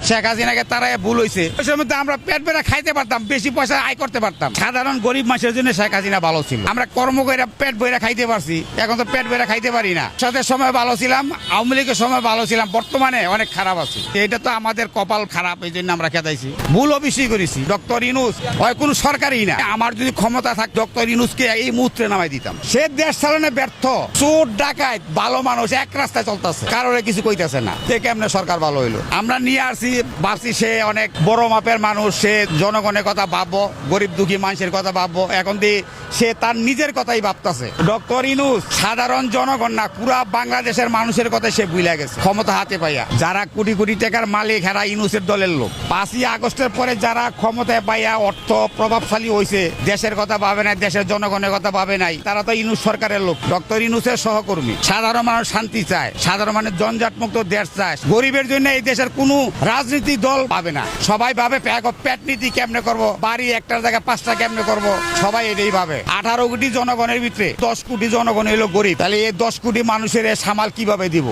শেখ হাসিনাকে তারাই ভুল হয়েছে। ওই সময় তো আমরা পেট ভরে খাইতে পারতাম, বেশি পয়সা আয় করতে পারতাম। সাধারণ গরিব মানুষের জন্য শেখ হাসিনা ভালো ছিল। আমরা কর্ম করে পেট ভরে খাইতে পারছি, এখন তো পেট ভরে খাইতে পারি না। সাথে সময় ভালো ছিলাম, আওয়ামী লীগের সময় ভালো ছিলাম, বর্তমানে অনেক খারাপ আছে। এটা তো আমাদের কপাল খারাপ, এই জন্য আমরা খেতাইছি। ভুল অবশ্যই করেছি। ডক্টর ইউনূস হয় কোনো সরকারই না। আমার যদি ক্ষমতা থাক ডক্টর ইউনূসকে এই মুহূর্তে নামাই দিতাম। সে দেশ চালানো ব্যর্থ, চোর ডাকাত, ভালো মানুষ এক রাস্তায় চলতেছে, কারোর কিছু কইতেছে না। কেমনে সরকার ভালো হইলো? আমরা নিয়ে আসছি, ভাবছি সে অনেক বড় মাপের মানুষ, সে জনগণের কথা ভাববো, গরিব দুঃখী মানুষের কথা ভাববো। এখন দিয়ে সে তার নিজের কথাই ভাবতেছে। ডক্টর ইউনূস সাধারণ জনগণ না, পুরা বাংলাদেশের মানুষের কথা সে ভুলে গেছে ক্ষমতা হাতে পাইয়া। যারা কোটি কোটি টাকার মালিক হেরা ইউনূসের দলের লোক। 5ই আগস্টের পরে যারা ক্ষমতায় পাইয়া অর্থ প্রভাবশালী হয়েছে, দেশের কথা ভাবে নাই, দেশের জনগণের কথা ভাবে নাই, তারা তো ইউনূস সরকারের লোক, ডক্টর ইউনূসের সহকর্মী। সাধারণ মানুষ শান্তি চায়, সাধারণ মানুষ জঞ্জাট মুক্ত দেশ চায়। গরিবের জন্য এই দেশের কোনো রাজনীতি দল পাবে না। সবাই ভাবে পেট নীতি কেমনে করব, বাড়ি একটার জায়গায় 5টা কেমনে করব, সবাই এটাই ভাবে। 18 কোটি জনগণের ভিতরে 10 কোটি জনগণ হলো গরিব, তাহলে এই 10 কোটি মানুষের সামাল কিভাবে দিব?